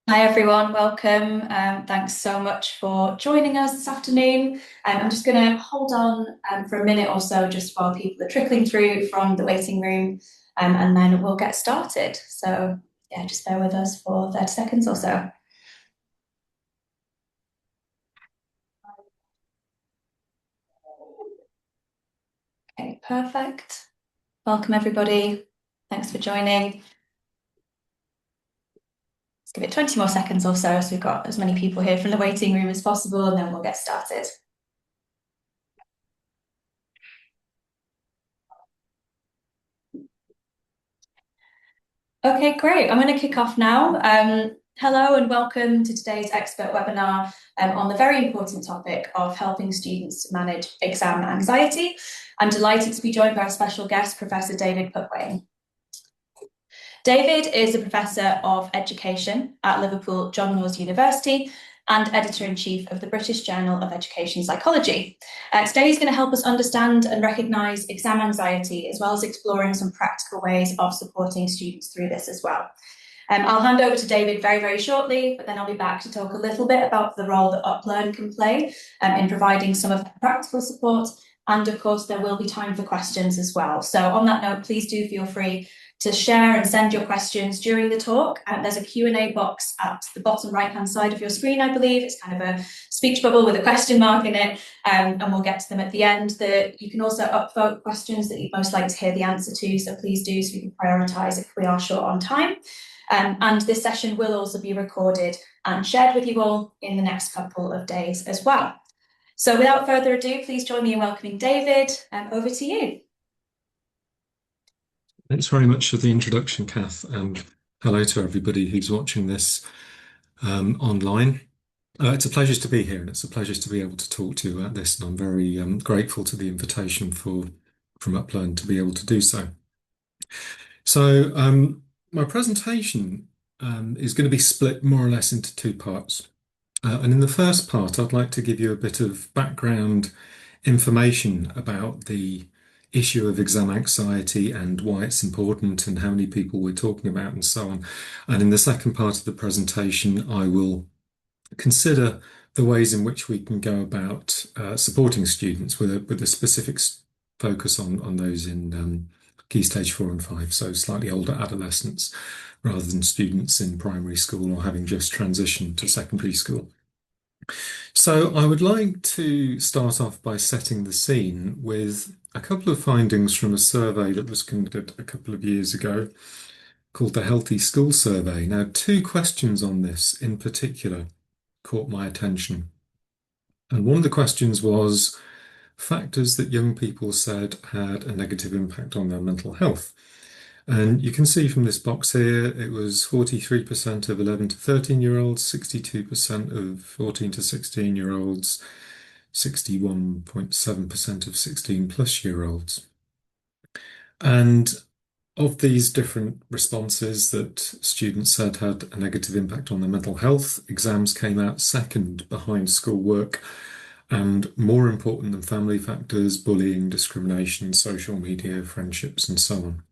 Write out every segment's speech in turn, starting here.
Hi everyone, welcome. Thanks so much for joining us this afternoon. I'm just going to hold on for a minute or so just while people are trickling through from the waiting room, and then we'll get started. So yeah, just bear with us for 30 seconds or so. Okay, perfect. Welcome everybody. Thanks for joining. Let's give it 20 more seconds or so we've got as many people here from the waiting room as possible, and then we'll get started. Okay, great. I'm going to kick off now. Hello and welcome to today's expert webinar on the very important topic of helping students manage exam anxiety. I'm delighted to be joined by our special guest, Professor David Putwain. David is a Professor of Education at Liverpool John Moores University and Editor-in-Chief of the British Journal of Education Psychology. Today he's going to help us understand and recognise exam anxiety, as well as exploring some practical ways of supporting students through this as well. I'll hand over to David very, very shortly, but then I'll be back to talk a little bit about the role that UpLearn can play in providing some of the practical support. And of course, there will be time for questions as well. So on that note, please do feel free to share and send your questions during the talk. There's a Q&A box at the bottom right-hand side of your screen, I believe. It's kind of a speech bubble with a question mark in it, and we'll get to them at the end. You can also upvote questions that you'd most like to hear the answer to, so please do, so we can prioritise if we are short on time. And this session will also be recorded and shared with you all in the next couple of days as well. So without further ado, please join me in welcoming David. Over to you. Thanks very much for the introduction, Kath, and hello to everybody who's watching this online. It's a pleasure to be here, and it's a pleasure to be able to talk to you about this, and I'm very grateful to the invitation from UpLearn to be able to do so. So my presentation is going to be split more or less into two parts. And in the first part, I'd like to give you a bit of background information about the issue of exam anxiety and why it's important and how many people we're talking about and so on. And in the second part of the presentation, I will consider the ways in which we can go about supporting students with a specific focus on those in Key Stage 4 and 5, so slightly older adolescents rather than students in primary school or having just transitioned to secondary school. So I would like to start off by setting the scene with a couple of findings from a survey that was conducted a couple of years ago called the Healthy School Survey. Now, two questions on this in particular caught my attention. And one of the questions was factors that young people said had a negative impact on their mental health. And you can see from this box here, it was 43% of 11 to 13-year-olds, 62% of 14 to 16-year-olds, 61.7% of 16 plus year olds. And of these different responses that students said had a negative impact on their mental health, exams came out second behind schoolwork and more important than family factors, bullying, discrimination, social media, friendships, and so on.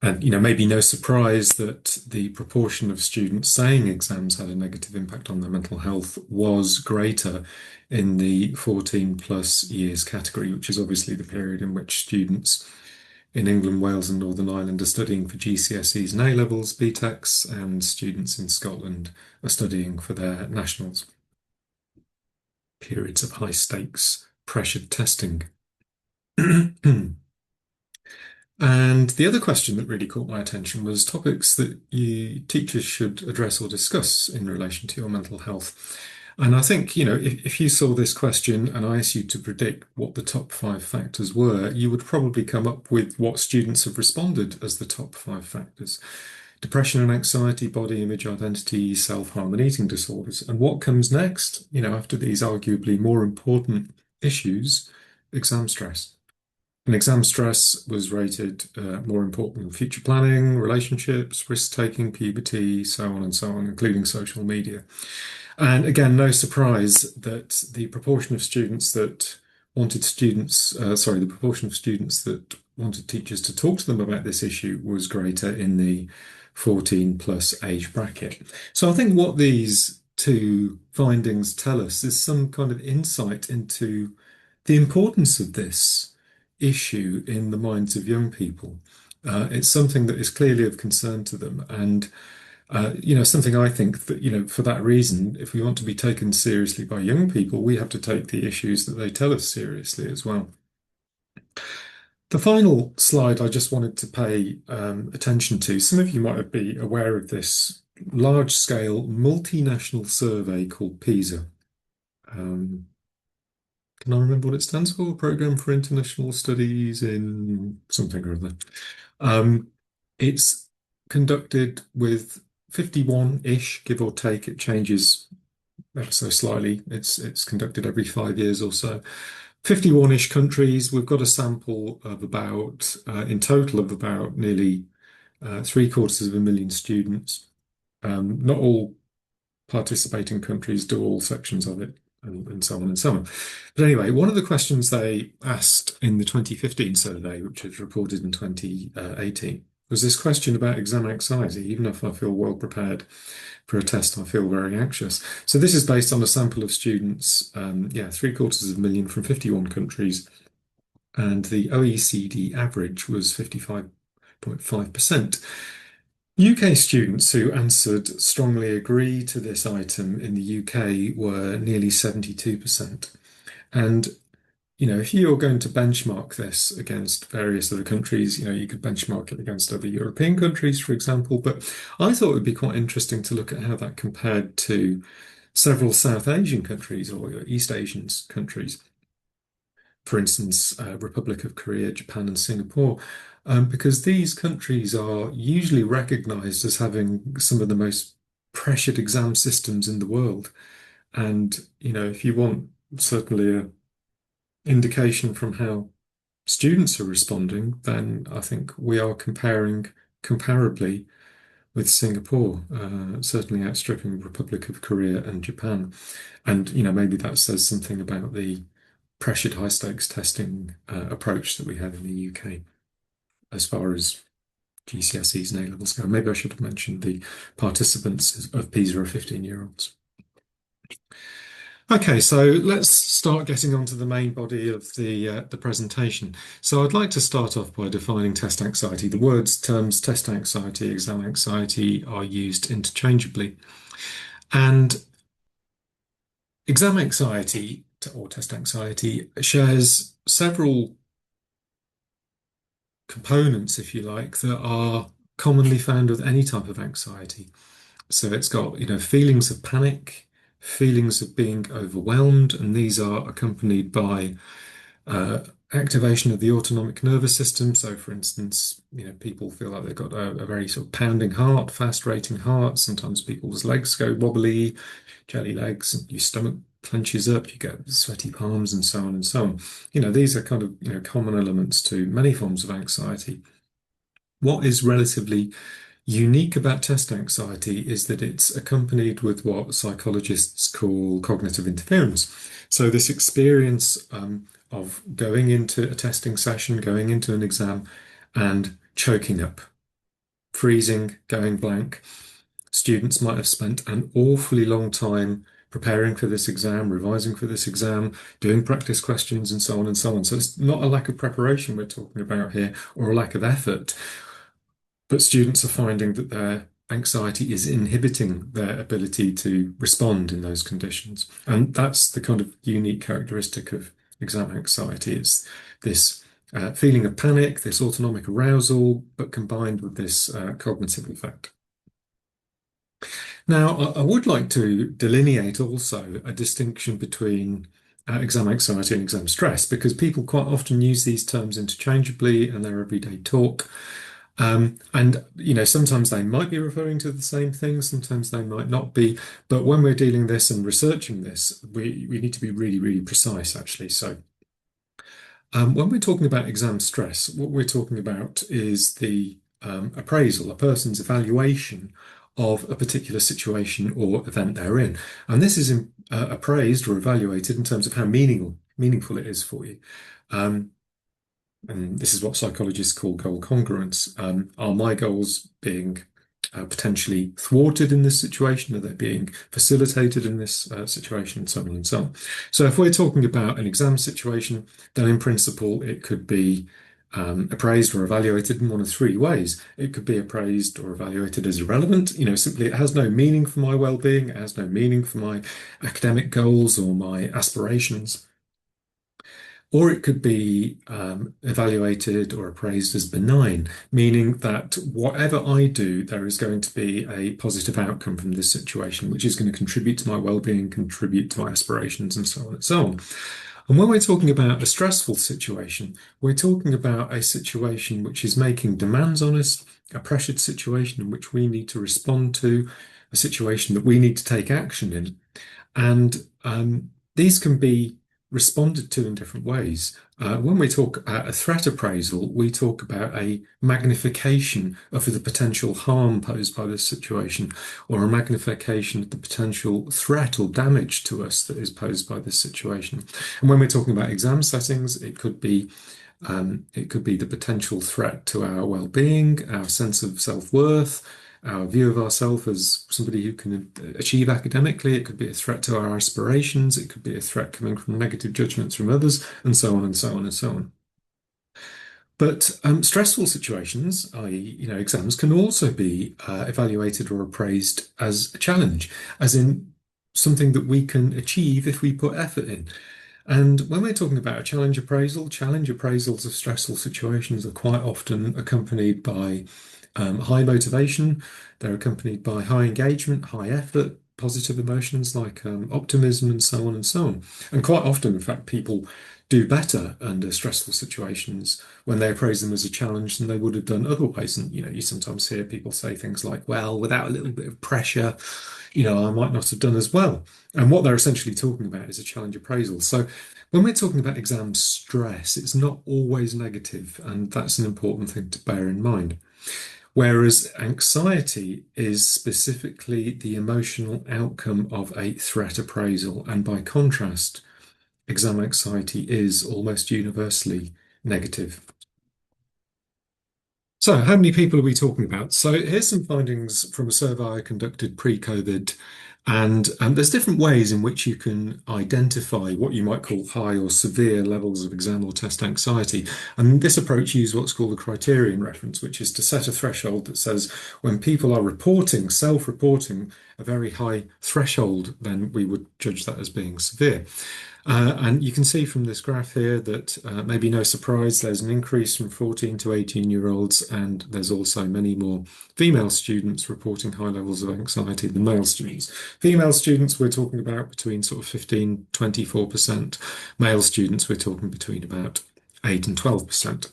And, maybe no surprise that the proportion of students saying exams had a negative impact on their mental health was greater in the 14 plus years category, which is obviously the period in which students in England, Wales, and Northern Ireland are studying for GCSEs and A levels, BTECs, and students in Scotland are studying for their nationals. Periods of high stakes, pressured testing. And the other question that really caught my attention was topics that teachers should address or discuss in relation to your mental health. And I think, if you saw this question and I asked you to predict what the top 5 factors were, you would probably come up with what students have responded as the top 5 factors. Depression and anxiety, body image, identity, self-harm, and eating disorders. And what comes next, after these arguably more important issues, exam stress. And exam stress was rated more important than future planning, relationships, risk-taking, puberty, so on and so on, including social media. And again, no surprise that the proportion of students that wanted teachers to talk to them about this issue was greater in the 14 plus age bracket. So I think what these two findings tell us is some kind of insight into the importance of this issue in the minds of young people. It's something that is clearly of concern to them, and something I think that, for that reason, if we want to be taken seriously by young people, we have to take the issues that they tell us seriously as well. The final slide I just wanted to pay attention to, some of you might be aware of this large-scale multinational survey called PISA. Can I remember what it stands for? Program for International Studies in something or other. It's conducted with 51-ish, give or take. It changes ever so slightly. It's conducted every 5 years or so. 51-ish countries. We've got a sample of about, in total, of about nearly 750,000 students. Not all participating countries do all sections of it, and so on and so on. But anyway, one of the questions they asked in the 2015 survey, which was reported in 2018, was this question about exam anxiety. Even if I feel well prepared for a test, I feel very anxious. So this is based on a sample of students, 750,000 from 51 countries, and the OECD average was 55.5%. UK students who answered strongly agree to this item in the UK were nearly 72%. And, if you're going to benchmark this against various other countries, you could benchmark it against other European countries, for example. But I thought it would be quite interesting to look at how that compared to several South Asian countries or East Asian countries. For instance, Republic of Korea, Japan, and Singapore, because these countries are usually recognized as having some of the most pressured exam systems in the world. And, if you want certainly an indication from how students are responding, then I think we are comparing comparably with Singapore, certainly outstripping Republic of Korea and Japan. And, maybe that says something about the pressured high stakes testing approach that we have in the UK as far as GCSEs and A levels go. Maybe I should have mentioned the participants of PISA are 15-year-olds. Okay, so let's start getting onto the main body of the presentation. So I'd like to start off by defining test anxiety. The terms test anxiety, exam anxiety are used interchangeably. And exam anxiety or test anxiety shares several components, if you like, that are commonly found with any type of anxiety. So it's got, feelings of panic, feelings of being overwhelmed, and these are accompanied by activation of the autonomic nervous system. So, for instance, people feel like they've got a very sort of pounding heart, fast rating heart. Sometimes people's legs go wobbly, jelly legs, and your stomach clenches up, you get sweaty palms, and so on and so on. These are kind of, common elements to many forms of anxiety. What is relatively unique about test anxiety is that it's accompanied with what psychologists call cognitive interference. So this experience of going into a testing session, going into an exam, and choking up, freezing, going blank. Students might have spent an awfully long time preparing for this exam, revising for this exam, doing practice questions, and so on and so on. So it's not a lack of preparation we're talking about here, or a lack of effort, but students are finding that their anxiety is inhibiting their ability to respond in those conditions. And that's the kind of unique characteristic of exam anxiety. It's this feeling of panic, this autonomic arousal, but combined with this cognitive effect. Now, I would like to delineate also a distinction between exam anxiety and exam stress, because people quite often use these terms interchangeably in their everyday talk. And, sometimes they might be referring to the same thing, sometimes they might not be. But when we're dealing this and researching this, we need to be really, really precise, actually. So when we're talking about exam stress, what we're talking about is the appraisal, a person's evaluation of a particular situation or event they're in. And this is appraised or evaluated in terms of how meaningful it is for you. And this is what psychologists call goal congruence. Are my goals being potentially thwarted in this situation? Are they being facilitated in this situation? And so on and so on. So if we're talking about an exam situation, then in principle, it could be appraised or evaluated in one of three ways. It could be appraised or evaluated as irrelevant, simply it has no meaning for my well-being, it has no meaning for my academic goals or my aspirations. Or it could be evaluated or appraised as benign, meaning that whatever I do, there is going to be a positive outcome from this situation, which is going to contribute to my well-being, contribute to my aspirations, and so on and so on. And when we're talking about a stressful situation, we're talking about a situation which is making demands on us, a pressured situation in which we need to respond to, a situation that we need to take action in. And these can be responded to in different ways. When we talk about a threat appraisal, we talk about a magnification of the potential harm posed by this situation, or a magnification of the potential threat or damage to us that is posed by this situation. And when we're talking about exam settings, it could be the potential threat to our well-being, our sense of self-worth, our view of ourselves as somebody who can achieve academically. It could be a threat to our aspirations. It could be a threat coming from negative judgments from others, and so on and so on and so on. But stressful situations, i.e., exams, can also be evaluated or appraised as a challenge, as in something that we can achieve if we put effort in. And when we're talking about a challenge appraisal, challenge appraisals of stressful situations are quite often accompanied by high motivation. They're accompanied by high engagement, high effort, positive emotions like optimism, and so on and so on. And quite often, in fact, people do better under stressful situations when they appraise them as a challenge than they would have done otherwise. And you sometimes hear people say things like, "Well, without a little bit of pressure, I might not have done as well." And what they're essentially talking about is a challenge appraisal. So when we're talking about exam stress, it's not always negative, and that's an important thing to bear in mind. Whereas anxiety is specifically the emotional outcome of a threat appraisal, and by contrast, exam anxiety is almost universally negative. So, how many people are we talking about? So, here's some findings from a survey I conducted pre-COVID. And there's different ways in which you can identify what you might call high or severe levels of exam or test anxiety. And this approach uses what's called the criterion reference, which is to set a threshold that says when people are reporting, self-reporting, a very high threshold, then we would judge that as being severe. And you can see from this graph here that maybe no surprise, there's an increase from 14 to 18-year-olds, and there's also many more female students reporting high levels of anxiety than male students. Female students, we're talking about between sort of 15, 24%. Male students, we're talking between about 8 and 12%.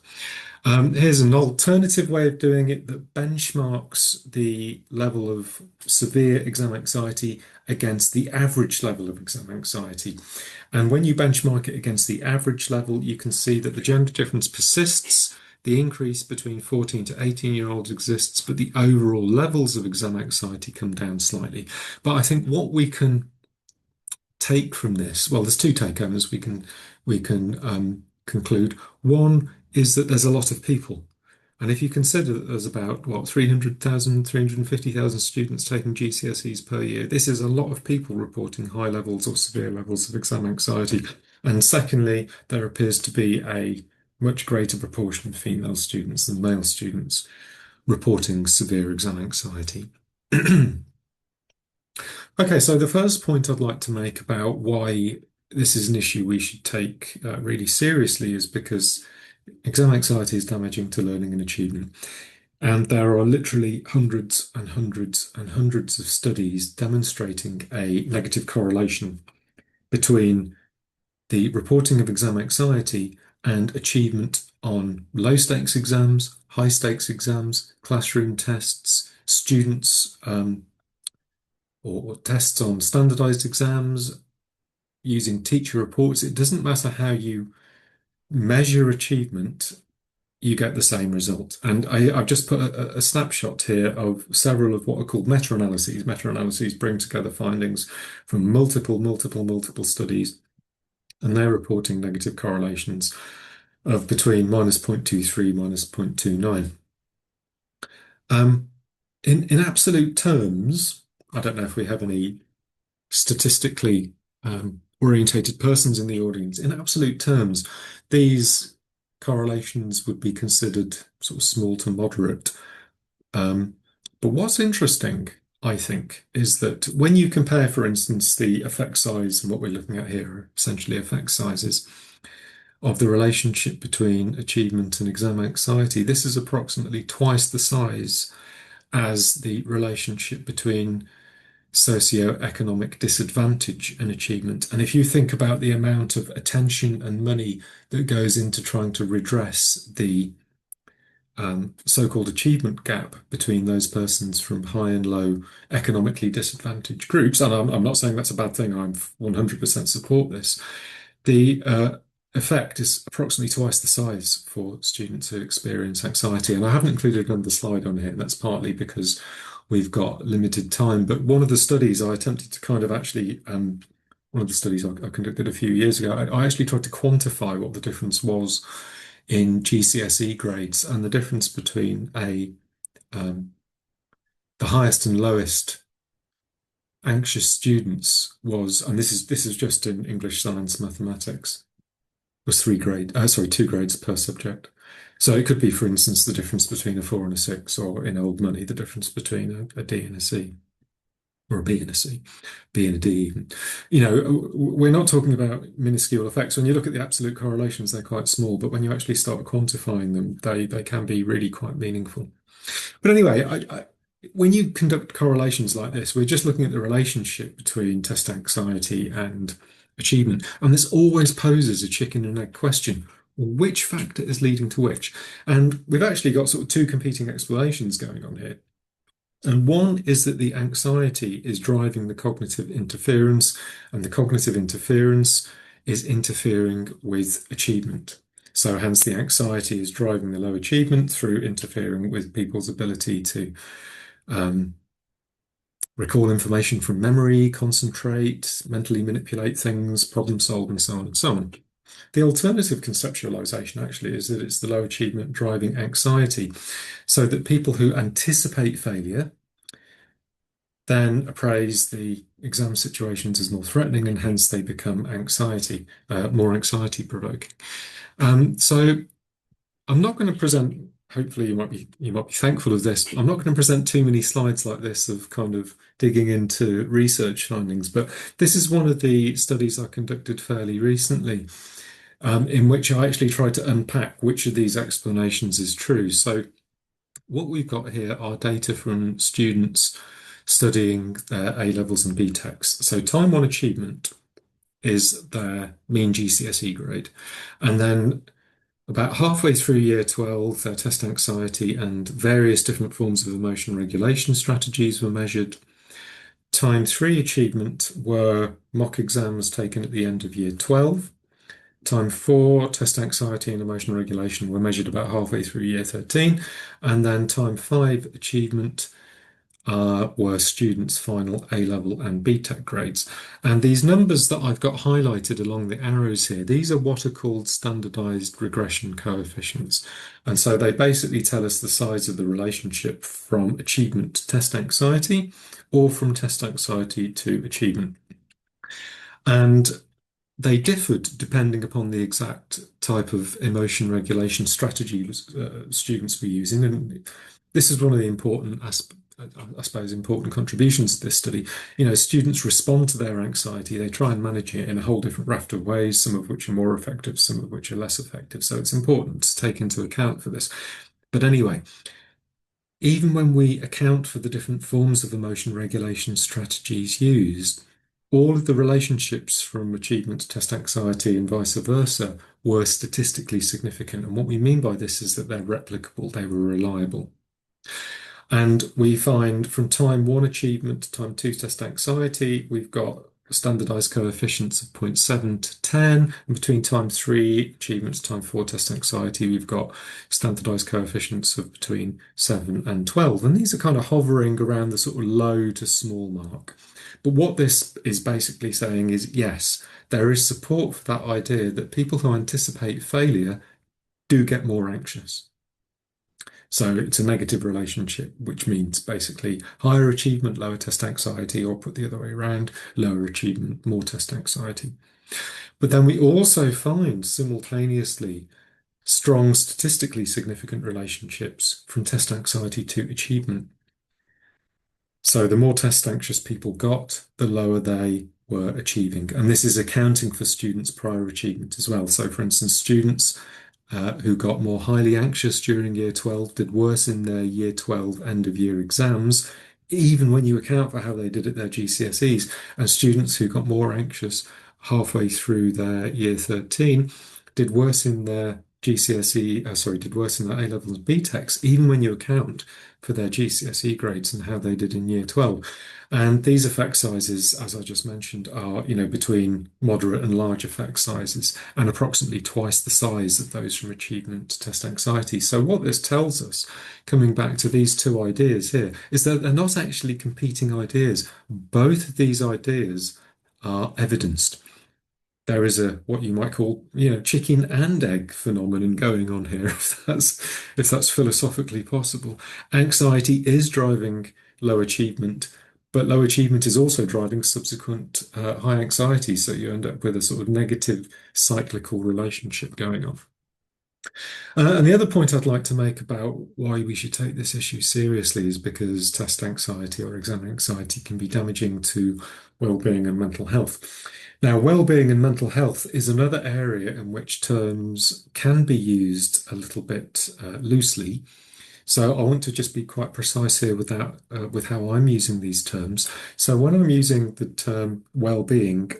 Here's an alternative way of doing it that benchmarks the level of severe exam anxiety against the average level of exam anxiety. And when you benchmark it against the average level, you can see that the gender difference persists. The increase between 14 to 18-year-olds exists, but the overall levels of exam anxiety come down slightly. But I think what we can take from this, well, there's two take-homes we can conclude. One is that there's a lot of people. And if you consider that there's about, 300,000, 350,000 students taking GCSEs per year, this is a lot of people reporting high levels or severe levels of exam anxiety. And secondly, there appears to be a much greater proportion of female students than male students reporting severe exam anxiety. Okay, so the first point I'd like to make about why this is an issue we should take really seriously is because exam anxiety is damaging to learning and achievement. And there are literally hundreds and hundreds and hundreds of studies demonstrating a negative correlation between the reporting of exam anxiety and achievement on low stakes exams, high stakes exams, classroom tests, students, or tests on standardized exams, using teacher reports. It doesn't matter how you measure achievement, you get the same result. And I've just put a snapshot here of several of what are called meta-analyses. Meta-analyses bring together findings from multiple studies, and they're reporting negative correlations of between -0.23, -0.29. in absolute terms, I don't know if we have any statistically orientated persons in the audience. In absolute terms, these correlations would be considered sort of small to moderate. Um, but what's interesting, I think, is that when you compare, for instance, the effect size, and what we're looking at here are essentially effect sizes of the relationship between achievement and exam anxiety, this is approximately twice the size as the relationship between socioeconomic disadvantage and achievement. And if you think about the amount of attention and money that goes into trying to redress the so-called achievement gap between those persons from high and low economically disadvantaged groups, and I'm not saying that's a bad thing, I'm 100% support this, the effect is approximately twice the size for students who experience anxiety. And I haven't included another slide on here, and that's partly because we've got limited time. But one of the studies I attempted to kind of actually, one of the studies I conducted a few years ago, I actually tried to quantify what the difference was in GCSE grades and the difference between the highest and lowest anxious students was, and this is just in English, science, mathematics, was 2 grades per subject. So it could be, for instance, the difference between a 4 and a 6, or in old money, the difference between a D and a C, or a B and a C, B and a D even. We're not talking about minuscule effects. When you look at the absolute correlations, they're quite small, but when you actually start quantifying them, they can be really quite meaningful. But anyway, when you conduct correlations like this, we're just looking at the relationship between test anxiety and achievement. And this always poses a chicken and egg question. Which factor is leading to which? And we've actually got sort of two competing explanations going on here. And one is that the anxiety is driving the cognitive interference, and the cognitive interference is interfering with achievement. So hence the anxiety is driving the low achievement through interfering with people's ability to recall information from memory, concentrate, mentally manipulate things, problem solve, and so on and so on. The alternative conceptualization actually is that it's the low achievement driving anxiety, so that people who anticipate failure then appraise the exam situations as more threatening, and hence they become more anxiety provoking. So I'm not going to present, hopefully you might be thankful of this, I'm not going to present too many slides like this of kind of digging into research findings, but this is one of the studies I conducted fairly recently, in which I actually tried to unpack which of these explanations is true. So what we've got here are data from students studying their A levels and B techs. So time one achievement is their mean GCSE grade. And then about halfway through year 12, their test anxiety and various different forms of emotion regulation strategies were measured. Time 3 achievement were mock exams taken at the end of year 12. Time 4, test anxiety and emotion regulation were measured about halfway through year 13. And then time 5 achievement were students' final A-level and B-Tech grades. And these numbers that I've got highlighted along the arrows here, these are what are called standardized regression coefficients. And so they basically tell us the size of the relationship from achievement to test anxiety, or from test anxiety to achievement. And they differed depending upon the exact type of emotion regulation strategy students were using. And this is one of the important important contributions to this study. Students respond to their anxiety. They try and manage it in a whole different raft of ways, some of which are more effective, some of which are less effective. So it's important to take into account for this. But anyway, even when we account for the different forms of emotion regulation strategies used, all of the relationships from achievement to test anxiety and vice versa were statistically significant. And what we mean by this is that they're replicable, they were reliable. And we find from time 1 achievement to time 2 test anxiety, we've got standardized coefficients of 0.7 to 10. And between time 3 achievement to time 4 test anxiety, we've got standardized coefficients of between 7 and 12. And these are kind of hovering around the sort of low to small mark. But what this is basically saying is, yes, there is support for that idea that people who anticipate failure do get more anxious. So it's a negative relationship, which means basically higher achievement, lower test anxiety, or put the other way around, lower achievement, more test anxiety. But then we also find simultaneously strong statistically significant relationships from test anxiety to achievement. So the more test anxious people got, the lower they were achieving. And this is accounting for students' prior achievement as well. So for instance, students who got more highly anxious during year 12 did worse in their year 12 end of year exams, even when you account for how they did at their GCSEs. And students who got more anxious halfway through their year 13 did worse in their did worse in their A levels and BTECs, even when you account for their GCSE grades and how they did in year 12. And these effect sizes, as I just mentioned, are, between moderate and large effect sizes and approximately twice the size of those from achievement test anxiety. So what this tells us, coming back to these two ideas here, is that they're not actually competing ideas. Both of these ideas are evidenced. There is a what you might call, chicken and egg phenomenon going on here, if that's philosophically possible. Anxiety is driving low achievement, but low achievement is also driving subsequent high anxiety. So you end up with a sort of negative cyclical relationship going on. And the other point I'd like to make about why we should take this issue seriously is because test anxiety or exam anxiety can be damaging to well-being and mental health. Now, well-being and mental health is another area in which terms can be used a little bit loosely. So I want to just be quite precise here with that, with how I'm using these terms. So when I'm using the term well-being,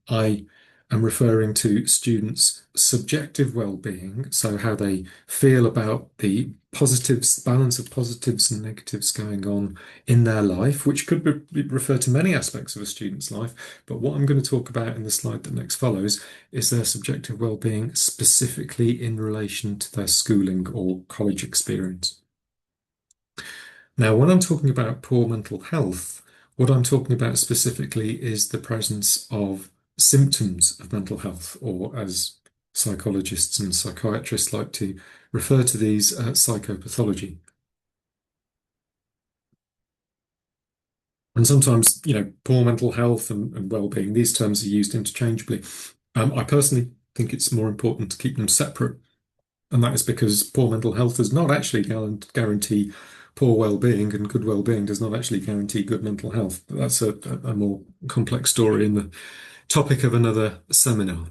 I am referring to students' subjective well-being, so how they feel about the positives, balance of positives and negatives going on in their life, which could refer to many aspects of a student's life. But what I'm going to talk about in the slide that next follows is their subjective well-being specifically in relation to their schooling or college experience. Now, when I'm talking about poor mental health, what I'm talking about specifically is the presence of symptoms of mental health, or as psychologists and psychiatrists like to refer to these, psychopathology. And sometimes, poor mental health and well-being, these terms are used interchangeably. I personally think it's more important to keep them separate. And that is because poor mental health does not actually guarantee poor well-being, and good well-being does not actually guarantee good mental health. But that's a more complex story in the topic of another seminar.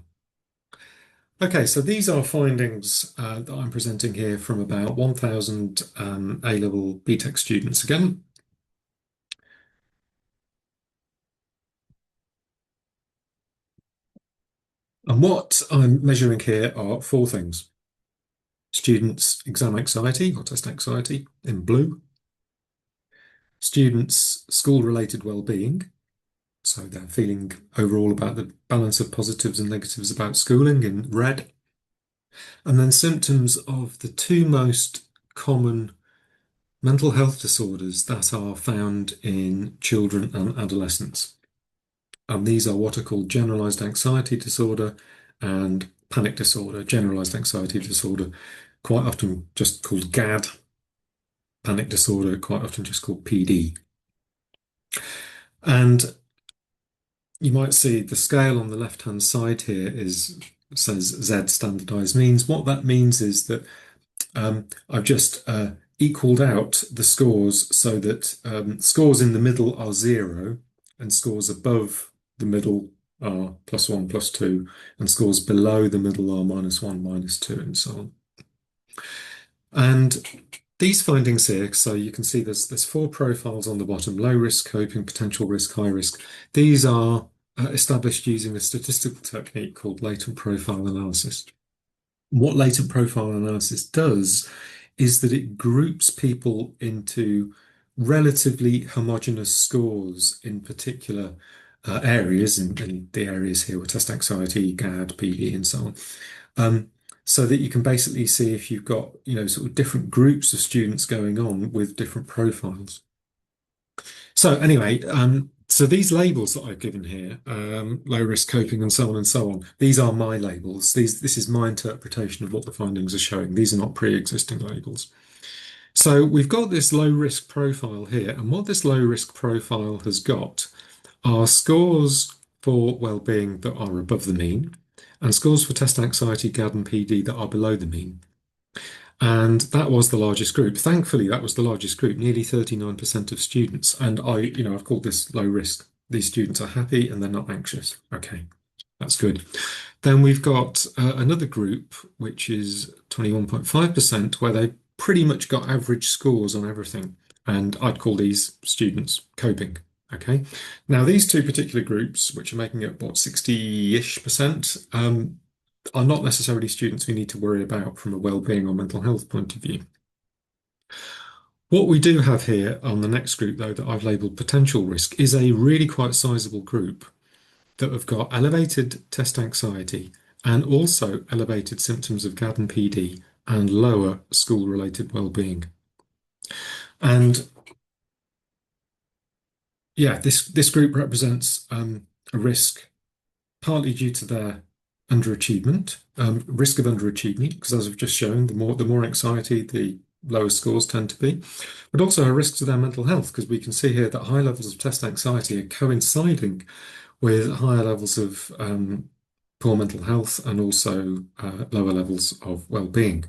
Okay, so these are findings that I'm presenting here from about 1,000 A-level BTEC students again. And what I'm measuring here are four things. Students' exam anxiety or test anxiety in blue. Students' school-related well-being. So they're feeling overall about the balance of positives and negatives about schooling in red. And then symptoms of the two most common mental health disorders that are found in children and adolescents. And these are what are called generalized anxiety disorder and panic disorder. Generalized anxiety disorder, quite often just called GAD. Panic disorder, quite often just called PD. And you might see the scale on the left-hand side here says Z standardized means. What that means is that I've just equaled out the scores so that scores in the middle are 0 and scores above the middle are +1, +2, and scores below the middle are -1, -2, and so on. And these findings here, so you can see there's four profiles on the bottom: low risk, coping, potential risk, high risk. These are established using a statistical technique called latent profile analysis. What latent profile analysis does is that it groups people into relatively homogeneous scores in particular areas, and the areas here were test anxiety, GAD, PD, and so on. So that you can basically see if you've got, sort of different groups of students going on with different profiles. So anyway, so these labels that I've given here, low risk, coping, and so on and so on, these are my labels. This is my interpretation of what the findings are showing. These are not pre-existing labels. So we've got this low risk profile here, and what this low risk profile has got are scores for well-being that are above the mean, and scores for test anxiety, GAD, and PD that are below the mean. And that was the largest group. Thankfully, that was the largest group, nearly 39% of students. And I've called this low risk. These students are happy and they're not anxious. Okay, that's good. Then we've got another group, which is 21.5%, where they pretty much got average scores on everything. And I'd call these students coping. Okay. Now, these two particular groups, which are making up what, 60-ish percent, are not necessarily students we need to worry about from a well-being or mental health point of view. What we do have here on the next group, though, that I've labelled potential risk, is a really quite sizable group that have got elevated test anxiety and also elevated symptoms of GAD and PD and lower school-related well-being. And yeah, this group represents a risk partly due to their underachievement, risk of underachievement, because as I've just shown, the more anxiety, the lower scores tend to be, but also a risk to their mental health, because we can see here that high levels of test anxiety are coinciding with higher levels of poor mental health and also lower levels of well-being.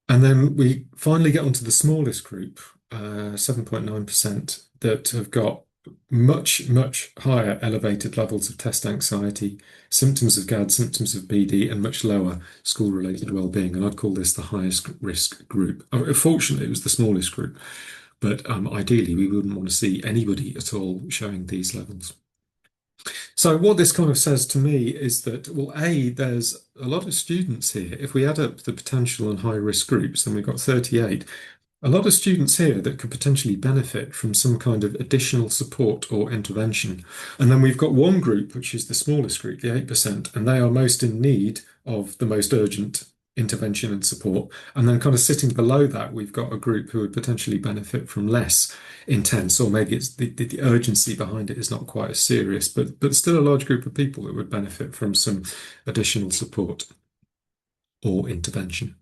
And then we finally get onto the smallest group, 7.9%, that have got much, much higher elevated levels of test anxiety, symptoms of GAD, symptoms of BD, and much lower school-related well-being. And I'd call this the highest risk group. Fortunately, it was the smallest group, but ideally, we wouldn't want to see anybody at all showing these levels. So what this kind of says to me is that, well, A, there's a lot of students here. If we add up the potential and high risk groups, then we've got 38. A lot of students here that could potentially benefit from some kind of additional support or intervention. And then we've got one group, which is the smallest group, the 8%, and they are most in need of the most urgent intervention and support. And then kind of sitting below that, we've got a group who would potentially benefit from less intense, or maybe it's the urgency behind it is not quite as serious, but still a large group of people that would benefit from some additional support or intervention.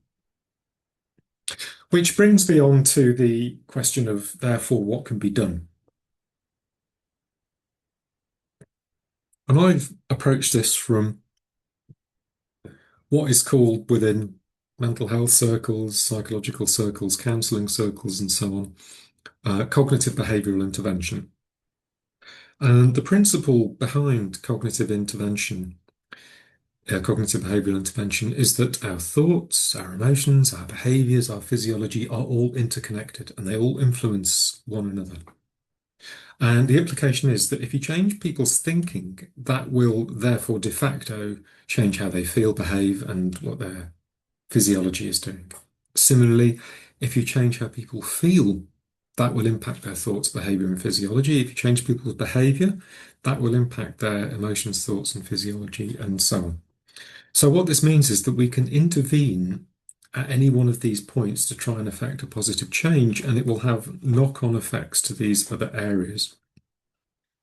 Which brings me on to the question of, therefore, what can be done? And I've approached this from what is called within mental health circles, psychological circles, counselling circles, and so on, cognitive behavioural intervention. And the principle behind cognitive intervention, cognitive behavioural intervention, is that our thoughts, our emotions, our behaviours, our physiology are all interconnected and they all influence one another. And the implication is that if you change people's thinking, that will therefore de facto change how they feel, behave, and what their physiology is doing. Similarly, if you change how people feel, that will impact their thoughts, behavior, and physiology. If you change people's behavior, that will impact their emotions, thoughts, and physiology, and so on. So what this means is that we can intervene at any one of these points to try and affect a positive change, and it will have knock-on effects to these other areas.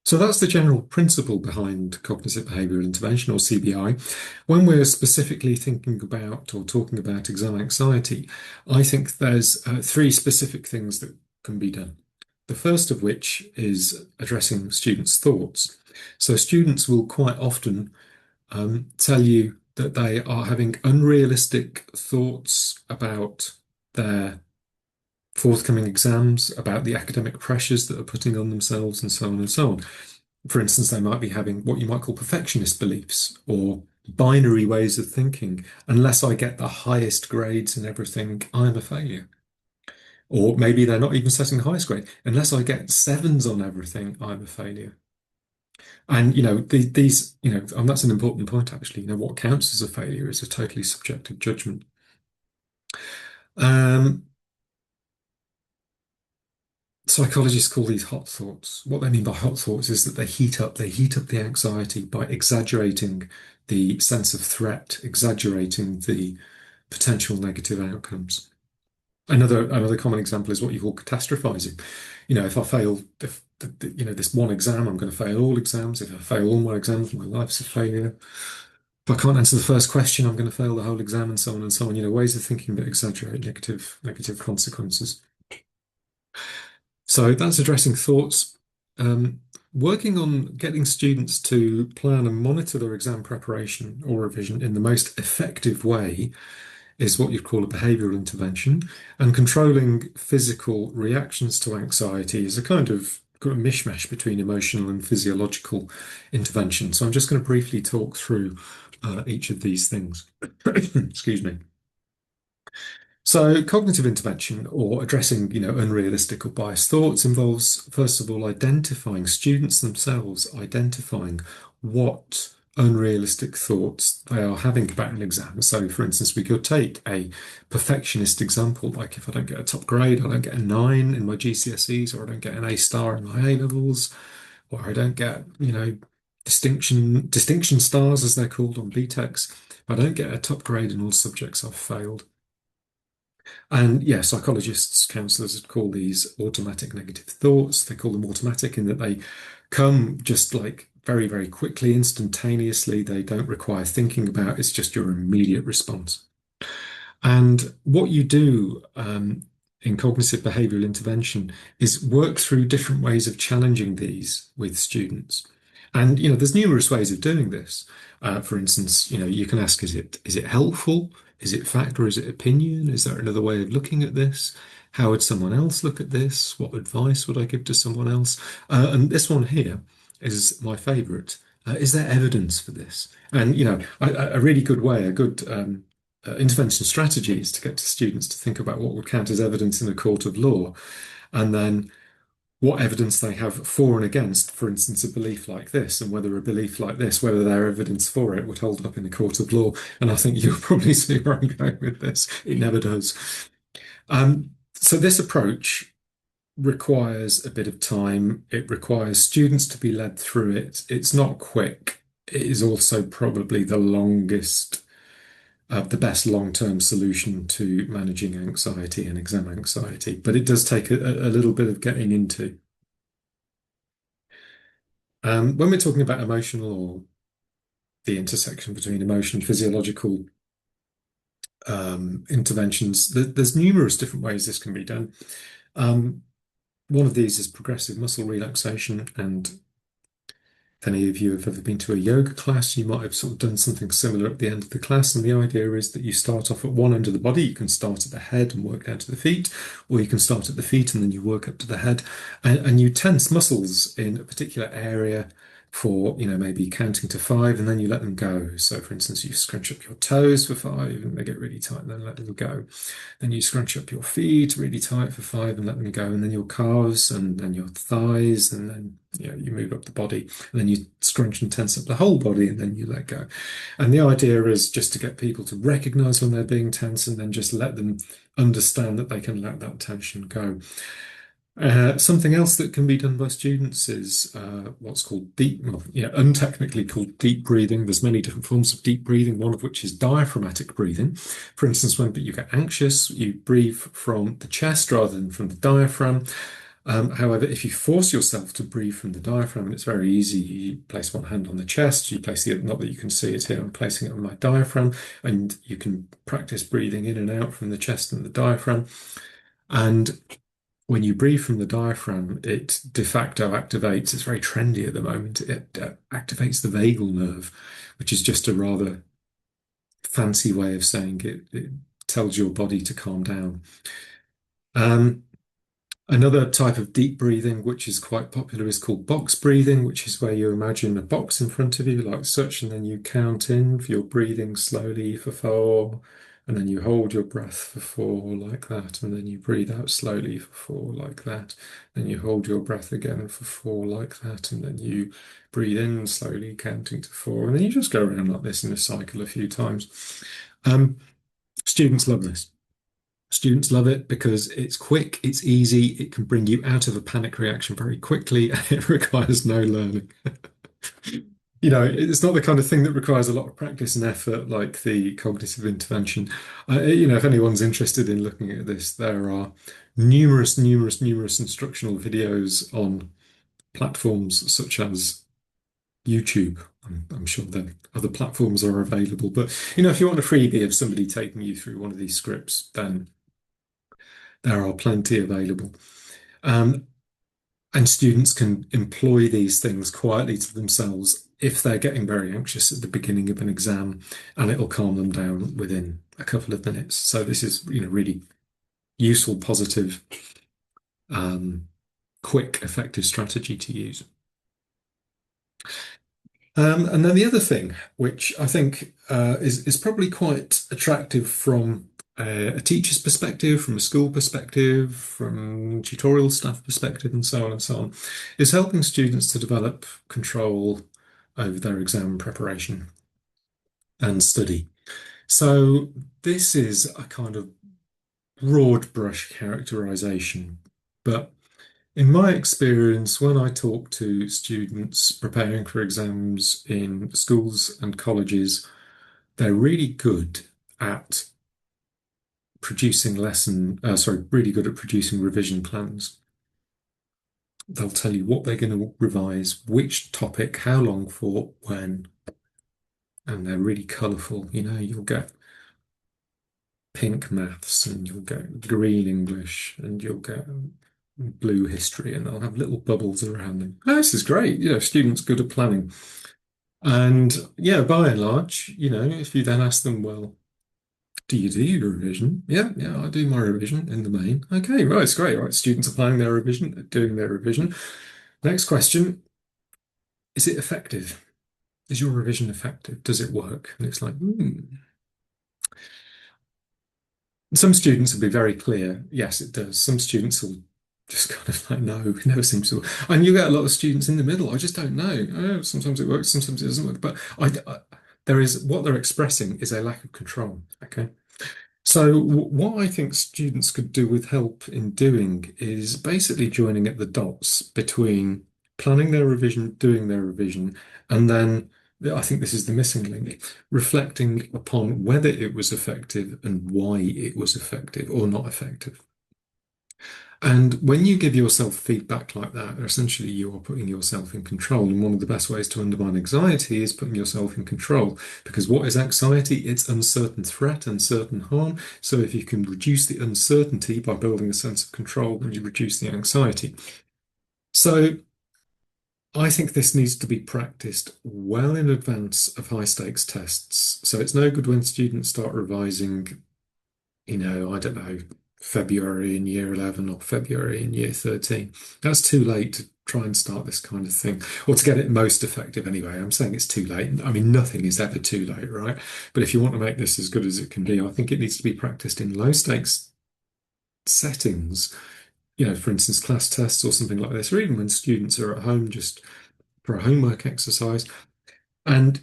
So that's the general principle behind cognitive behavioural intervention, or CBI. When we're specifically thinking about or talking about exam anxiety, I think there's three specific things that can be done. The first of which is addressing students' thoughts. So students will quite often tell you that they are having unrealistic thoughts about their forthcoming exams, about the academic pressures that are putting on themselves, and so on and so on. For instance, they might be having what you might call perfectionist beliefs or binary ways of thinking. Unless I get the highest grades in everything, I'm a failure. Or maybe they're not even setting the highest grade. Unless I get sevens on everything, I'm a failure. And these, and that's an important point actually. What counts as a failure is a totally subjective judgment. Psychologists call these hot thoughts. What they mean by hot thoughts is that they heat up the anxiety by exaggerating the sense of threat, exaggerating the potential negative outcomes. Another common example is what you call catastrophizing. If I fail, this one exam, I'm going to fail all exams. If I fail all my exams, my life's a failure. if I can't answer the first question, I'm going to fail the whole exam and so on and so on. Ways of thinking that exaggerate negative consequences. So that's addressing thoughts. Um, Working on getting students to plan and monitor their exam preparation or revision in the most effective way is what you'd call a behavioural intervention. And controlling physical reactions to anxiety is a kind of mishmash between emotional and physiological intervention. So I'm just going to briefly talk through each of these things. Excuse me. So cognitive intervention or addressing, unrealistic or biased thoughts involves, first of all, identifying students themselves, identifying what unrealistic thoughts they are having about an exam. So, for instance, we could take a perfectionist example, like if I don't get a top grade, I don't get a 9 in my GCSEs, or I don't get an A star in my A levels, or I don't get, distinction stars as they're called on BTECs. If I don't get a top grade in all subjects, I've failed. And yeah, psychologists, counselors call these automatic negative thoughts. They call them automatic in that they come just like very, very quickly, instantaneously. They don't require thinking about, it's just your immediate response. And what you do in cognitive behavioral intervention is work through different ways of challenging these with students. And there's numerous ways of doing this. For instance, you can ask, is it helpful? Is it fact or is it opinion? Is there another way of looking at this? How would someone else look at this? What advice would I give to someone else? And this one here is my favorite. Is there evidence for this? And a really good way, a good intervention strategies to get to students to think about what would count as evidence in a court of law, and then what evidence they have for and against, for instance, a belief like this, and whether a belief like this, whether their evidence for it would hold up in a court of law. And I think you'll probably see where I'm going with this. It never does. So this approach requires a bit of time. It requires students to be led through it. It's not quick. It is also probably the best long-term solution to managing anxiety and exam anxiety, but it does take a little bit of getting into. When we're talking about emotional or the intersection between emotion and physiological interventions, there's numerous different ways this can be done. One of these is progressive muscle relaxation, and if any of you have ever been to a yoga class, you might have sort of done something similar at the end of the class. And the idea is that you start off at one end of the body. You can start at the head and work down to the feet, or you can start at the feet and then you work up to the head. And you tense muscles in a particular area for, maybe counting to 5, and then you let them go. So, for instance, you scrunch up your toes for 5 and they get really tight and then let them go. Then you scrunch up your feet really tight for 5 and let them go. And then your calves and then your thighs, and then you move up the body, and then you scrunch and tense up the whole body, and then you let go. And the idea is just to get people to recognize when they're being tense and then just let them understand that they can let that tension go. Something else that can be done by students is what's called untechnically called deep breathing. There's many different forms of deep breathing, one of which is diaphragmatic breathing. For instance, when you get anxious, you breathe from the chest rather than from the diaphragm. However, if you force yourself to breathe from the diaphragm, and it's very easy, you place one hand on the chest, you place the other, not that you can see it here, I'm placing it on my diaphragm, and you can practice breathing in and out from the chest and the diaphragm. And when you breathe from the diaphragm, it de facto activates, it's very trendy at the moment, it activates the vagal nerve, which is just a rather fancy way of saying it tells your body to calm down. Another type of deep breathing, which is quite popular, is called box breathing, which is where you imagine a box in front of you like such, and then you count in for your breathing slowly for 4, and then you hold your breath for 4 like that, and then you breathe out slowly for 4 like that, then you hold your breath again for 4 like that, and then you breathe in slowly, counting to 4, and then you just go around like this in a cycle a few times. Students love this. Students love it because it's quick, it's easy, it can bring you out of a panic reaction very quickly, and it requires no learning. It's not the kind of thing that requires a lot of practice and effort like the cognitive intervention. If anyone's interested in looking at this, there are numerous instructional videos on platforms such as YouTube. I'm sure that other platforms are available, but if you want a freebie of somebody taking you through one of these scripts, then there are plenty available. Um, and students can employ these things quietly to themselves if they're getting very anxious at the beginning of an exam, and it'll calm them down within a couple of minutes. So this is, really useful, positive, um, quick, effective strategy to use. And then the other thing, which I think is probably quite attractive from a teacher's perspective, from a school perspective, from tutorial staff perspective, and so on and so on, is helping students to develop control over their exam preparation and study. So this is a kind of broad brush characterization, but in my experience, when I talk to students preparing for exams in schools and colleges, they're really good at really good at producing revision plans. They'll tell you what they're going to revise, which topic, how long for, when, and they're really colourful. You'll get pink maths and you'll get green English and you'll get blue history, and they'll have little bubbles around them. Oh, this is great. Students good at planning. And yeah, by and large, if you then ask them, well, do you do your revision? Yeah, yeah, I do my revision in the main. Okay, right, it's great. Right, students are planning their revision, doing their revision. Next question, is it effective? Is your revision effective? Does it work? And it's like, Some students will be very clear, yes, it does. Some students will just kind of like, no, it never seems to work. And you get a lot of students in the middle. I just don't know. Oh, sometimes it works, sometimes it doesn't work. But there is what they're expressing is a lack of control. Okay. So what I think students could do with help in doing is basically joining at the dots between planning their revision, doing their revision, and then I think this is the missing link, reflecting upon whether it was effective and why it was effective or not effective. And when you give yourself feedback like that, essentially you are putting yourself in control. And one of the best ways to undermine anxiety is putting yourself in control. Because what is anxiety? It's uncertain threat, uncertain harm. So if you can reduce the uncertainty by building a sense of control, then you reduce the anxiety. So I think this needs to be practiced well in advance of high stakes tests. So it's no good when students start revising, I don't know, February in year 11 or February in year 13. That's too late to try and start this kind of thing, or to get it most effective anyway. I'm saying it's too late. I mean, nothing is ever too late, right? But if you want to make this as good as it can be, I think it needs to be practiced in low stakes settings, for instance, class tests or something like this, or even when students are at home just for a homework exercise. And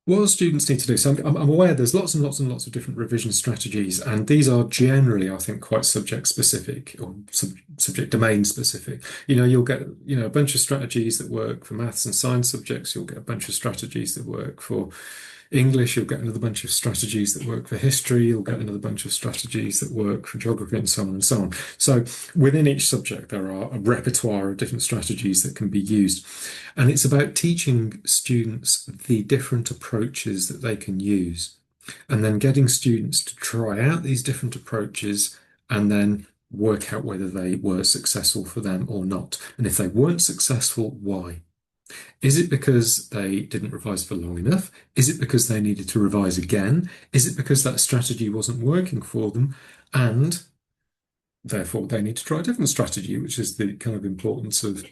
what students need to do, so I'm aware there's lots and lots and lots of different revision strategies, and these are generally, I think, quite subject specific or subject domain specific. You'll get, a bunch of strategies that work for maths and science subjects. You'll get a bunch of strategies that work for English. You'll get another bunch of strategies that work for history. You'll get another bunch of strategies that work for geography, and so on and so on. So within each subject, there are a repertoire of different strategies that can be used. And it's about teaching students the different approaches that they can use, and then getting students to try out these different approaches and then work out whether they were successful for them or not. And if they weren't successful, why? Is it because they didn't revise for long enough? Is it because they needed to revise again? Is it because that strategy wasn't working for them? And therefore, they need to try a different strategy, which is the kind of importance of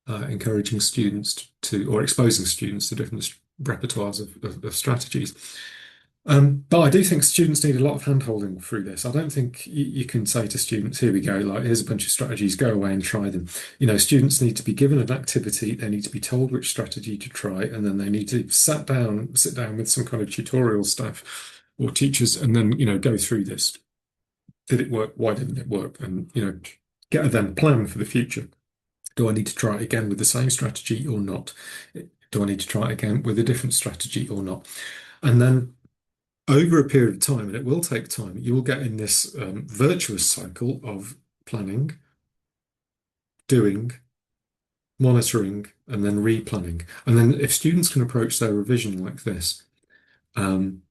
encouraging students to, or exposing students to different repertoires of strategies. But I do think students need a lot of hand-holding through this. I don't think you can say to students, here we go, like, here's a bunch of strategies, go away and try them. Students need to be given an activity, they need to be told which strategy to try, and then they need to sit down with some kind of tutorial staff or teachers, and then, go through this. Did it work? Why didn't it work? And, get a then plan for the future. Do I need to try it again with the same strategy or not? Do I need to try it again with a different strategy or not? And then over a period of time, and it will take time, you will get in this virtuous cycle of planning, doing, monitoring, and then replanning. And then if students can approach their revision like this, um,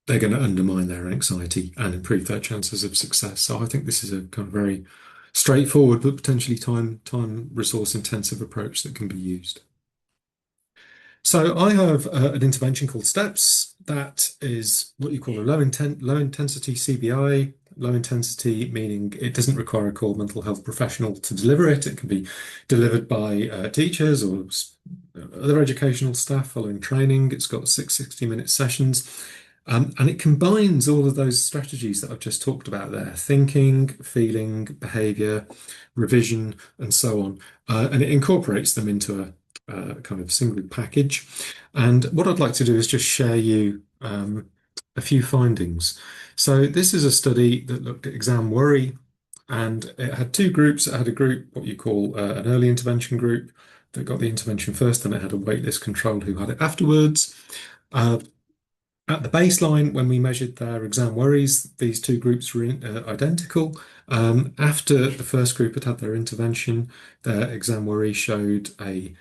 they're going to undermine their anxiety and improve their chances of success. So I think this is a kind of very straightforward but potentially time resource intensive approach that can be used. So I have an intervention called STEPS. That is what you call a low intensity CBI. Low intensity meaning it doesn't require a core mental health professional to deliver it. It can be delivered by teachers or other educational staff following training. It's got 60-minute sessions. And it combines all of those strategies that I've just talked about there, thinking, feeling, behavior, revision, and so on. And it incorporates them into a kind of single package. And what I'd like to do is just share you a few findings. So this is a study that looked at exam worry, and it had two groups. It had a group, what you call an early intervention group, that got the intervention first, and it had a waitlist control who had it afterwards. At the baseline, when we measured their exam worries, these two groups were identical. After the first group had had their intervention, their exam worry showed a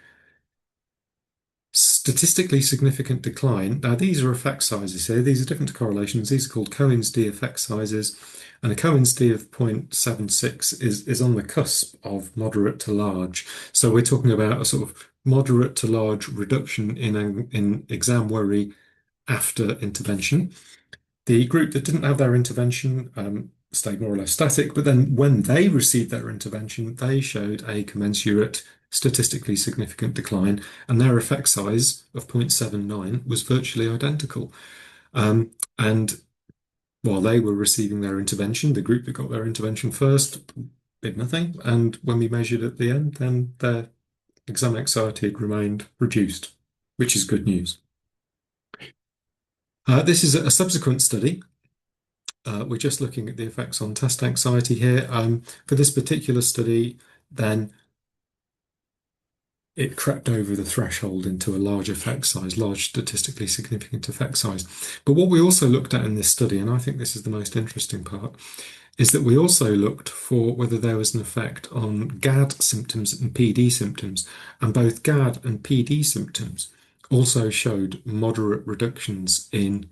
statistically significant decline. Now, these are effect sizes here. These are different to correlations. These are called Cohen's d effect sizes. And a Cohen's d of 0.76 is on the cusp of moderate to large. So we're talking about a sort of moderate to large reduction in exam worry after intervention. The group that didn't have their intervention stayed more or less static, but then when they received their intervention, they showed a commensurate, statistically significant decline, and their effect size of 0.79 was virtually identical. And while they were receiving their intervention, the group that got their intervention first did nothing. And when we measured at the end, then their exam anxiety had remained reduced, which is good news. This is a subsequent study. We're just looking at the effects on test anxiety here. For this particular study, then it crept over the threshold into a large effect size, large statistically significant effect size. But what we also looked at in this study, and I think this is the most interesting part, is that we also looked for whether there was an effect on GAD symptoms and PD symptoms. And both GAD and PD symptoms also showed moderate reductions in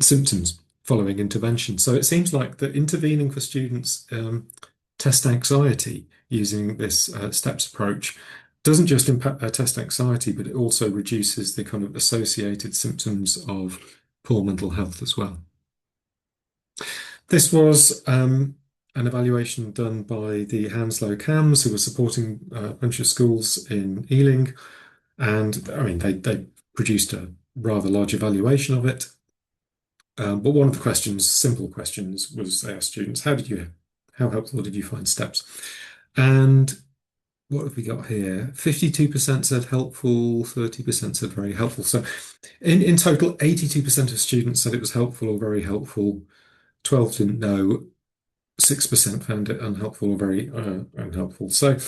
symptoms following intervention. So it seems like that intervening for students test anxiety using this STEPS approach doesn't just impact their test anxiety, but it also reduces the kind of associated symptoms of poor mental health as well. This was an evaluation done by the Hounslow CAMS, who were supporting a bunch of schools in Ealing. And I mean, they produced a rather large evaluation of it. But one of the questions, simple questions, was they asked students, how helpful did you find STEPS? And what have we got here? 52% said helpful, 30% said very helpful. So in total, 82% of students said it was helpful or very helpful. 12 didn't know, 6% found it unhelpful or very unhelpful. So,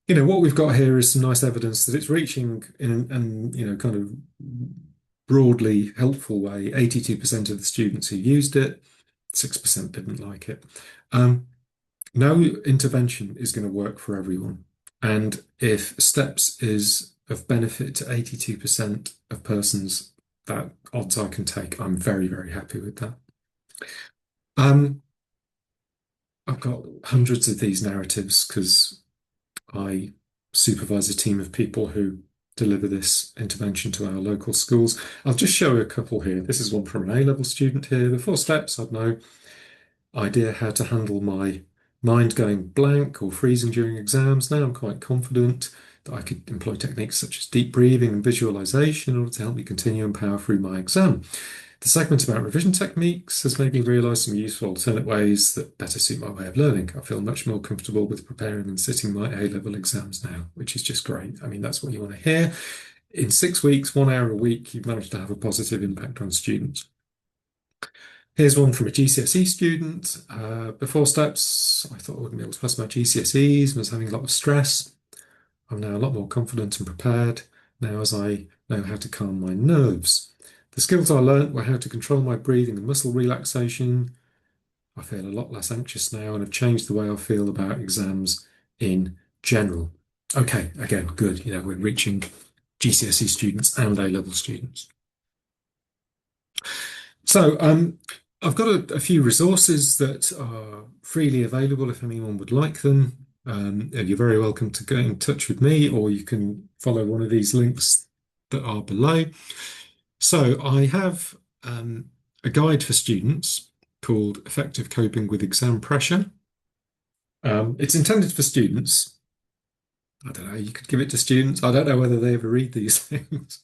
what we've got here is some nice evidence that it's reaching in kind of broadly helpful way. 82% of the students who used it, 6% didn't like it. No intervention is going to work for everyone. And if STEPS is of benefit to 82% of persons, that odds I can take, I'm very, very happy with that. I've got hundreds of these narratives because I supervise a team of people who deliver this intervention to our local schools. I'll just show a couple here. This is one from an A-level student here. The 4 steps, I'd no idea how to handle my mind going blank or freezing during exams. Now I'm quite confident that I could employ techniques such as deep breathing and visualization in order to help me continue and power through my exam. The segment about revision techniques has made me realise some useful alternate ways that better suit my way of learning. I feel much more comfortable with preparing and sitting my A-level exams now, which is just great. I mean, that's what you want to hear. In 6 weeks, 1 hour a week, you've managed to have a positive impact on students. Here's one from a GCSE student. Before STEPS, I thought I wouldn't be able to pass my GCSEs and was having a lot of stress. I'm now a lot more confident and prepared now as I know how to calm my nerves. The skills I learnt were how to control my breathing and muscle relaxation, I feel a lot less anxious now and have changed the way I feel about exams in general. Okay, again, good. We're reaching GCSE students and A-level students. So, I've got a few resources that are freely available if anyone would like them. You're very welcome to get in touch with me, or you can follow one of these links that are below. So, I have a guide for students called Effective Coping with Exam Pressure. It's intended for students. I don't know, you could give it to students. I don't know whether they ever read these things.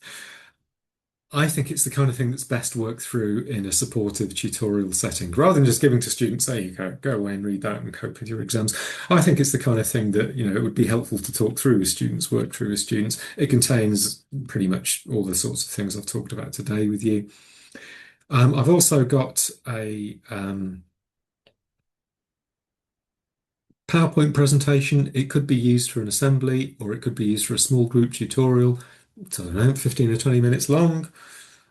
I think it's the kind of thing that's best worked through in a supportive tutorial setting, rather than just giving to students, there you go away and read that and cope with your exams. I think it's the kind of thing that, it would be helpful to talk through with students, work through with students. It contains pretty much all the sorts of things I've talked about today with you. I've also got a PowerPoint presentation. It could be used for an assembly, or it could be used for a small group tutorial. So I don't know, 15 or 20 minutes long.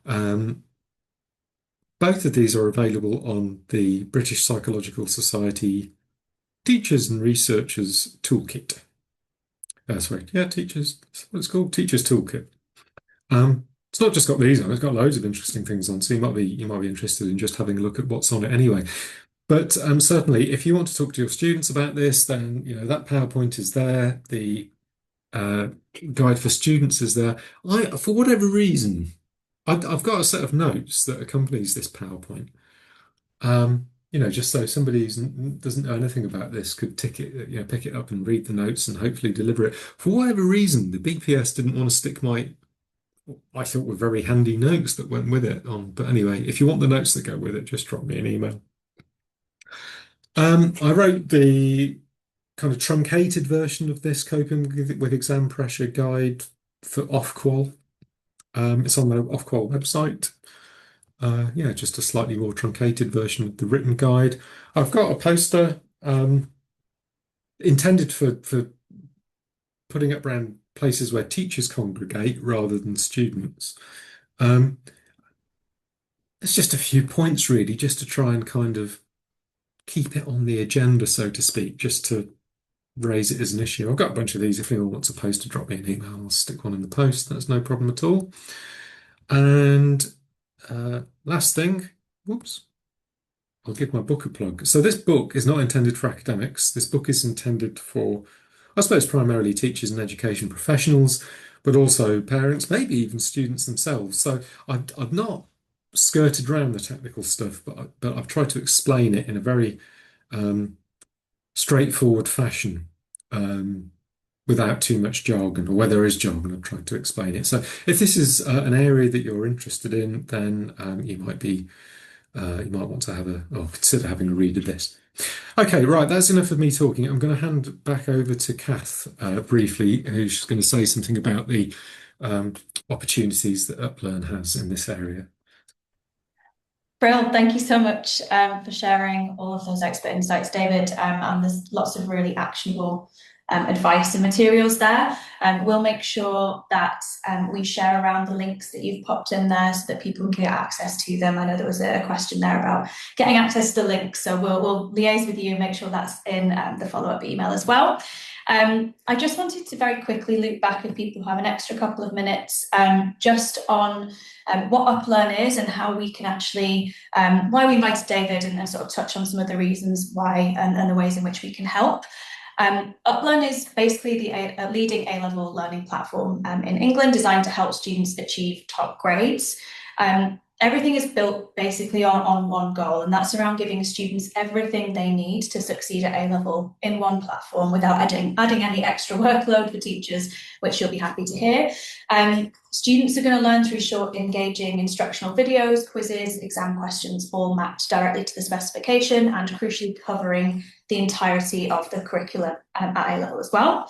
Both of these are available on the British Psychological Society Teachers and Researchers Toolkit. Sorry, yeah, Teachers, that's what it's called, Teachers Toolkit. It's not just got these on, it's got loads of interesting things on, so you might be interested in just having a look at what's on it anyway. But certainly, if you want to talk to your students about this, then that PowerPoint is there. The guide for students is there. For whatever reason, I've got a set of notes that accompanies this PowerPoint. Just so somebody who doesn't know anything about this could pick it up and read the notes and hopefully deliver it. For whatever reason, the BPS didn't want to stick I thought were very handy notes that went with it on. But anyway, if you want the notes that go with it, just drop me an email. I wrote the kind of truncated version of this coping with exam pressure guide for Ofqual. It's on the Ofqual website. Yeah, just a slightly more truncated version of the written guide. I've got a poster intended for putting up around places where teachers congregate rather than students. There's just a few points really, just to try and kind of keep it on the agenda, so to speak, just to raise it as an issue. I've got a bunch of these. If anyone wants a poster, drop me an email. I'll stick one in the post. That's no problem at all. And last thing, whoops, I'll give my book a plug. So this book is not intended for academics. This book is intended for, I suppose, primarily teachers and education professionals, but also parents, maybe even students themselves. So I've not skirted around the technical stuff, but I've tried to explain it in a very straightforward fashion, without too much jargon, or where there is jargon, I've tried to explain it. So if this is an area that you're interested in, then you might want to consider having a read of this. Okay, right, that's enough of me talking. I'm going to hand back over to Kath briefly, who's going to say something about the opportunities that UpLearn has in this area. Brill, thank you so much for sharing all of those expert insights, David. And there's lots of really actionable advice and materials there. We'll make sure that we share around the links that you've popped in there so that people can get access to them. I know there was a question there about getting access to the links, so we'll liaise with you and make sure that's in the follow-up email as well. I just wanted to very quickly loop back if people have an extra couple of minutes just on what UpLearn is and how we can actually, why we invited David, and sort of touch on some of the reasons why and the ways in which we can help. UpLearn is basically the leading A-level learning platform in England, designed to help students achieve top grades. Everything is built basically on one goal, and that's around giving students everything they need to succeed at A-level in one platform without adding any extra workload for teachers, which you'll be happy to hear. Students are going to learn through short, engaging instructional videos, quizzes, exam questions, all mapped directly to the specification and crucially covering the entirety of the curriculum at A-level as well.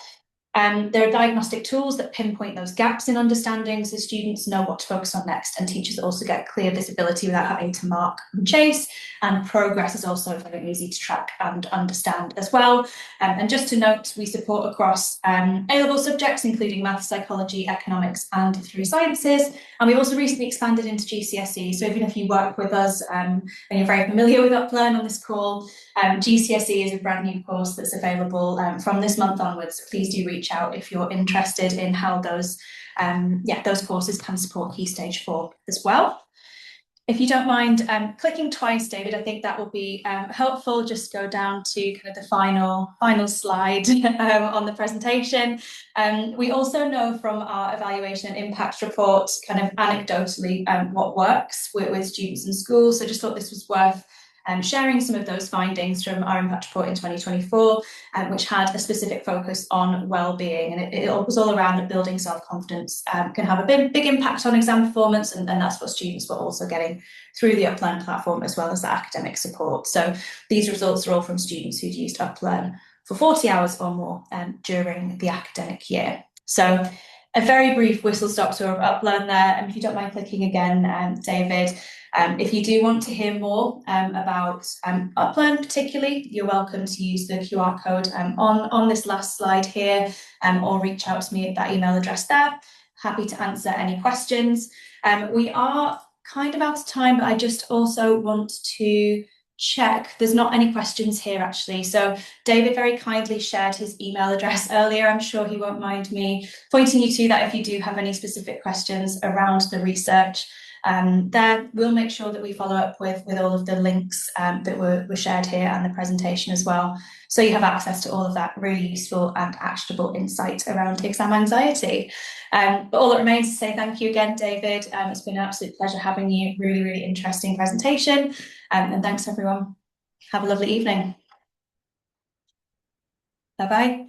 There are diagnostic tools that pinpoint those gaps in understanding so students know what to focus on next, and teachers also get clear visibility without having to mark and chase, and progress is also very easy to track and understand as well. And just to note, we support across A-level subjects including maths, psychology, economics and through sciences, and we also recently expanded into GCSE, so even if you work with us and you're very familiar with Uplearn on this call, GCSE is a brand new course that's available from this month onwards. So please do reach out if you're interested in how those courses can support Key Stage 4 as well. If you don't mind clicking twice, David, I think that will be helpful. Just go down to kind of the final slide on the presentation. We also know from our evaluation and impact report, kind of anecdotally, what works with students and schools. So just thought this was worth sharing some of those findings from our impact report in 2024, which had a specific focus on well-being, and it was all around that building self-confidence can have a big impact on exam performance, and that's what students were also getting through the Uplearn platform, as well as the academic support. So these results are all from students who'd used Uplearn for 40 hours or more during the academic year. So a very brief whistle-stop tour of Uplearn there, and if you don't mind clicking again, David. If you do want to hear more about Uplearn particularly, you're welcome to use the QR code on this last slide here, or reach out to me at that email address there. Happy to answer any questions. We are kind of out of time, but I just also want to check. There's not any questions here actually. So David very kindly shared his email address earlier. I'm sure he won't mind me pointing you to that if you do have any specific questions around the research. There, we'll make sure that we follow up with all of the links that were shared here and the presentation as well. So you have access to all of that really useful and actionable insight around exam anxiety. But all that remains to say thank you again, David. It's been an absolute pleasure having you. Really, really interesting presentation. And thanks everyone. Have a lovely evening. Bye-bye.